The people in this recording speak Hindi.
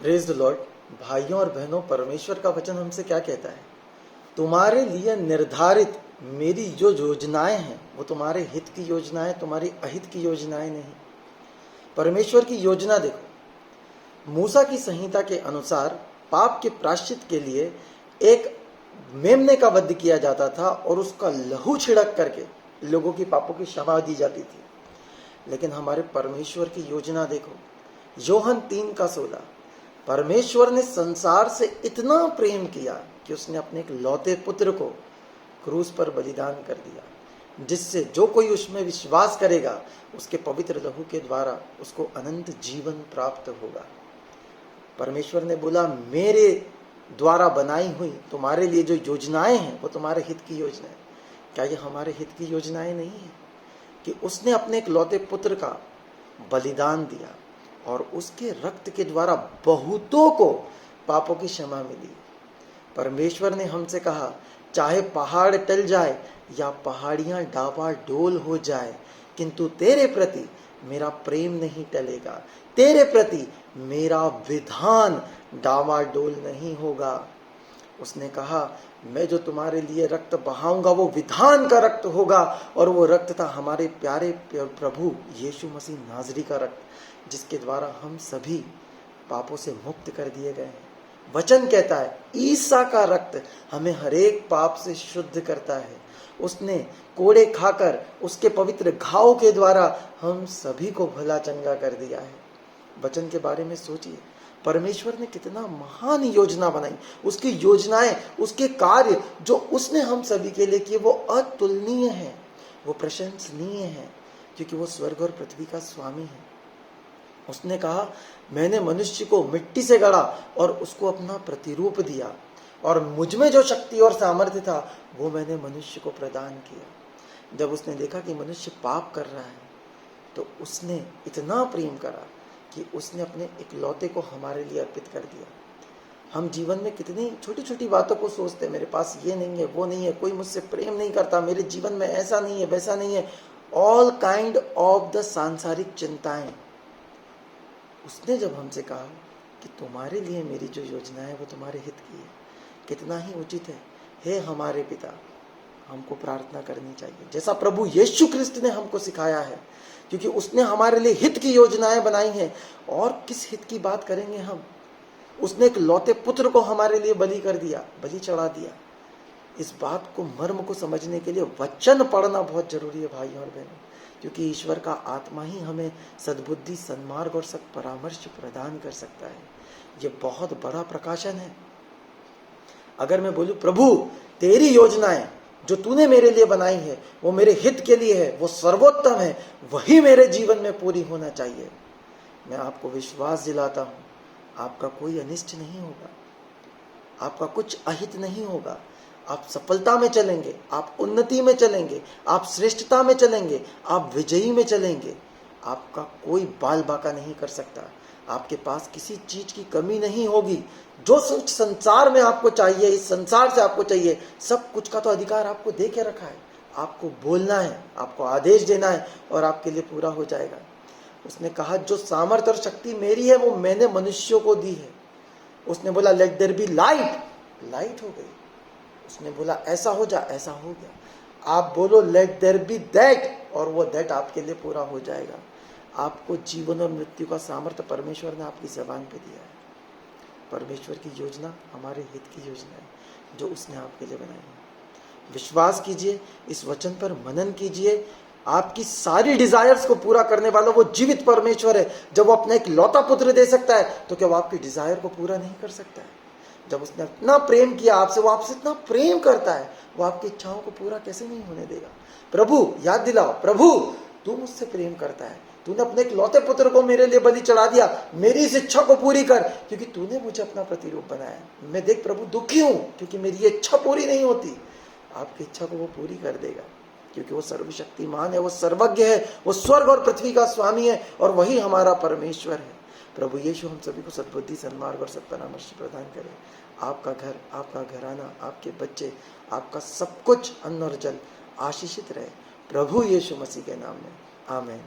Praise the Lord. भाइयों और बहनों, परमेश्वर का वचन हमसे क्या कहता है? तुम्हारे लिए निर्धारित मेरी जो योजनाएं हैं वो तुम्हारे हित की योजनाएं, तुम्हारी अहित की योजनाएं नहीं। परमेश्वर की योजना देखो, मूसा की संहिता के अनुसार पाप के प्रायश्चित के लिए एक मेमने का वध किया जाता था और उसका लहू छिड़क करके लोगों की पापों की क्षमा दी जाती थी। लेकिन हमारे परमेश्वर की योजना देखो, योहन 3:16, परमेश्वर ने संसार से इतना प्रेम किया कि उसने अपने एक लौते पुत्र को क्रूस पर बलिदान कर दिया, जिससे जो कोई उसमें विश्वास करेगा उसके पवित्र लहू के द्वारा उसको अनंत जीवन प्राप्त होगा। परमेश्वर ने बोला, मेरे द्वारा बनाई हुई तुम्हारे लिए जो योजनाएं हैं वो तुम्हारे हित की योजनाएं। क्या ये हमारे हित की योजनाएं नहीं है कि उसने अपने एक लौते पुत्र का बलिदान दिया और उसके रक्त के द्वारा बहुतों को पापों की क्षमा मिली। परमेश्वर ने हमसे कहा, चाहे पहाड़ टल जाए या पहाड़ियां डावाडोल हो जाए, किंतु तेरे प्रति मेरा प्रेम नहीं टलेगा, तेरे प्रति मेरा विधान डावाडोल नहीं होगा। उसने कहा, मैं जो तुम्हारे लिए रक्त बहाऊंगा वो विधान का रक्त होगा, और वो रक्त था हमारे प्यारे प्रभु यीशु मसीह नाजरी का रक्त, जिसके द्वारा हम सभी पापों से मुक्त कर दिए गए हैं। वचन कहता है ईसा का रक्त हमें हरेक पाप से शुद्ध करता है। उसने कोड़े खाकर उसके पवित्र घाव के द्वारा हम सभी को भला चंगा कर दिया है। वचन के बारे में सोचिए, परमेश्वर ने कितना महान योजना बनाई। उसकी योजनाएं, उसके कार्य जो उसने हम सभी के लिए किए वो अतुलनीय है, वो प्रशंसनीय है, क्योंकि वो स्वर्ग और पृथ्वी का स्वामी है। उसने कहा, मैंने मनुष्य को मिट्टी से गढ़ा और उसको अपना प्रतिरूप दिया, और मुझ में जो शक्ति और सामर्थ्य था वो मैंने मनुष्य को प्रदान किया। जब उसने देखा कि मनुष्य पाप कर रहा है तो उसने इतना प्रेम करा कि उसने अपने इकलौते को हमारे लिए अर्पित कर दिया। हम जीवन में कितनी छोटी छोटी बातों को सोचते हैं, मेरे पास ये नहीं है, वो नहीं है, कोई मुझसे प्रेम नहीं करता, मेरे जीवन में ऐसा नहीं है, वैसा नहीं है, ऑल काइंड ऑफ द सांसारिक चिंताएं। उसने जब हमसे कहा कि तुम्हारे लिए मेरी जो योजना है वो तुम्हारे हित की है, कितना ही उचित है। हे हमारे पिता, हमको प्रार्थना करनी चाहिए जैसा प्रभु यीशु क्रिस्त ने हमको सिखाया है, क्योंकि उसने हमारे लिए हित की योजनाएं बनाई हैं। और किस हित की बात करेंगे हम? उसने एक लौते पुत्र को हमारे लिए बलि कर दिया, बलि चढ़ा दिया। इस बात को, मर्म को समझने के लिए वचन पढ़ना बहुत जरूरी है भाइयों और बहनों, क्योंकि ईश्वर का आत्मा ही हमें सद्बुद्धि, सन्मार्ग और सत्परामर्श प्रदान कर सकता है। ये बहुत बड़ा प्रकाशन है। अगर मैं बोलूं, प्रभु तेरी योजनाएं जो तूने मेरे लिए बनाई है वो मेरे हित के लिए है, वो सर्वोत्तम है, वही मेरे जीवन में पूरी होना चाहिए, मैं आपको विश्वास दिलाता हूं आपका कोई अनिष्ट नहीं होगा, आपका कुछ अहित नहीं होगा। आप सफलता में चलेंगे, आप उन्नति में चलेंगे, आप श्रेष्ठता में चलेंगे, आप विजयी में चलेंगे। आपका कोई बाल बाका नहीं कर सकता, आपके पास किसी चीज की कमी नहीं होगी। जो कुछ संसार में आपको चाहिए, इस संसार से आपको चाहिए, सब कुछ का तो अधिकार आपको दे के रखा है। आपको बोलना है, आपको आदेश देना है और आपके लिए पूरा हो जाएगा। उसने कहा, जो सामर्थ्य और शक्ति मेरी है वो मैंने मनुष्यों को दी है। उसने बोला, let there be light, light हो गई। उसने बोला, ऐसा हो जा, ऐसा हो गया। आप बोलो लेट देयर बी दैट, और वो दैट आपके लिए पूरा हो जाएगा। आपको जीवन और मृत्यु का सामर्थ्य परमेश्वर ने आपकी जबान पे दिया है। परमेश्वर की योजना हमारे हित की योजना है जो उसने आपके लिए बनाई है। विश्वास कीजिए, इस वचन पर मनन कीजिए। आपकी सारी डिजायर्स को पूरा करने वाला वो जीवित परमेश्वर है। जब वो अपना एक लौता पुत्र दे सकता है तो क्या वो आपकी डिजायर को पूरा नहीं कर सकता है? जब उसने इतना प्रेम किया आपसे, वो आपसे इतना प्रेम करता है, वो आपकी इच्छाओं को पूरा कैसे नहीं होने देगा? प्रभु याद दिलाओ, प्रभु तू मुझसे प्रेम करता है, तूने अपने एक लौते पुत्र को मेरे लिए बलि चढ़ा दिया, मेरी इस इच्छा को पूरी कर, क्योंकि तूने मुझे अपना प्रतिरूप बनाया। मैं देख प्रभु दुखी हूं क्योंकि मेरी ये इच्छा पूरी नहीं होती। आपकी इच्छा को वो पूरी कर देगा, क्योंकि वो सर्वशक्तिमान है, वो सर्वज्ञ है, वो स्वर्ग और पृथ्वी का स्वामी है, और वही हमारा परमेश्वर है। प्रभु यीशु हम सभी को सद्बुद्धि, सन्मार्ग और सत्परामर्श प्रदान करे। आपका घर, आपका घराना, आपके बच्चे, आपका सब कुछ, अन्न और जल आशीषित रहे, प्रभु यीशु मसीह के नाम में, आमीन।